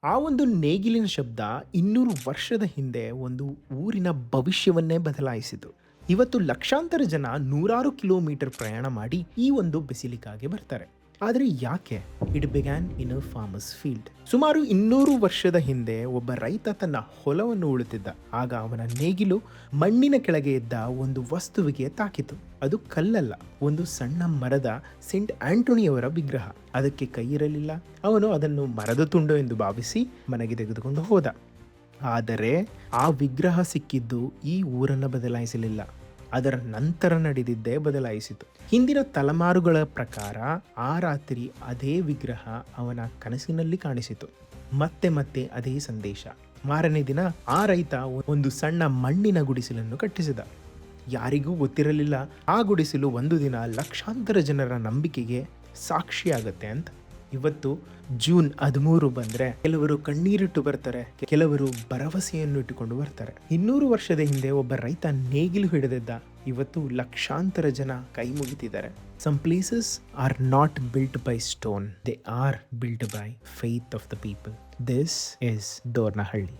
ಆ ಒಂದು ನೇಗಿಲಿನ ಶಬ್ದ 200 ವರ್ಷದ ಹಿಂದೆ ಒಂದು ಊರಿನ ಭವಿಷ್ಯವನ್ನೇ ಬದಲಾಯಿಸಿತು. ಇವತ್ತು ಲಕ್ಷಾಂತರ ಜನ ನೂರಾರು ಕಿಲೋಮೀಟರ್ ಪ್ರಯಾಣ ಮಾಡಿ ಈ ಒಂದು ಬೆಸಿಲಿಕಾಗೆ ಬರ್ತಾರೆ. ಆದರೆ ಯಾಕೆ? It began in a farmers field. ಸುಮಾರು 200 ವರ್ಷದ ಹಿಂದೆ ಒಬ್ಬ ರೈತ ತನ್ನ ಹೊಲವನ್ನು ಉಳುತ್ತಿದ್ದ. ಆಗ ಅವನ ನೇಗಿಲು ಮಣ್ಣಿನ ಕೆಳಗೆ ಇದ್ದ ಒಂದು ವಸ್ತುವಿಗೆ ತಾಕಿತು. ಅದು ಕಲ್ಲಲ್ಲ, ಒಂದು ಸಣ್ಣ ಮರದ ಸೇಂಟ್ ಆಂಟೋನಿಯವರ ವಿಗ್ರಹ. ಅದಕ್ಕೆ ಕೈ ಇರಲಿಲ್ಲ. ಅವನು ಅದನ್ನು ಮರದ ತುಂಡು ಎಂದು ಭಾವಿಸಿ ಮನೆಗೆ ತೆಗೆದುಕೊಂಡು ಹೋದ. ಆದರೆ ಆ ವಿಗ್ರಹ ಸಿಕ್ಕಿದ್ದು ಈ ಊರನ್ನು ಬದಲಾಯಿಸಲಿಲ್ಲ, ಅದರ ನಂತರ ನಡೆದಿದ್ದೇ ಬದಲಾಯಿಸಿತು. ಹಿಂದಿನ ತಲೆಮಾರುಗಳ ಪ್ರಕಾರ ಆ ರಾತ್ರಿ ಅದೇ ವಿಗ್ರಹ ಅವನ ಕನಸಿನಲ್ಲಿ ಕಾಣಿಸಿತು. ಮತ್ತೆ ಮತ್ತೆ ಅದೇ ಸಂದೇಶ. ಮಾರನೇ ದಿನ ಆ ರೈತ ಒಂದು ಸಣ್ಣ ಮಣ್ಣಿನ ಗುಡಿಸಲನ್ನು ಕಟ್ಟಿಸಿದ. ಯಾರಿಗೂ ಗೊತ್ತಿರಲಿಲ್ಲ ಆ ಗುಡಿಸಲು ಒಂದು ದಿನ ಲಕ್ಷಾಂತರ ಜನರ ನಂಬಿಕೆಗೆ ಸಾಕ್ಷಿಯಾಗತ್ತೆ ಅಂತ. ಇವತ್ತು ಜೂನ್ 13 ಬಂದ್ರೆ ಕೆಲವರು ಕಣ್ಣೀರಿಟ್ಟು ಬರ್ತಾರೆ, ಕೆಲವರು ಭರವಸೆಯನ್ನು ಇಟ್ಟುಕೊಂಡು ಬರ್ತಾರೆ. 200 ವರ್ಷದ ಹಿಂದೆ ಒಬ್ಬ ರೈತ ನೇಗಿಲು ಹಿಡಿದಿದ್ದ. ಇವತ್ತು ಲಕ್ಷಾಂತರ ಜನ ಕೈ ಮುಗಿತಿದ್ದಾರೆ. Some places are not built by stone, they are built by faith of the people. This is Dornahalli.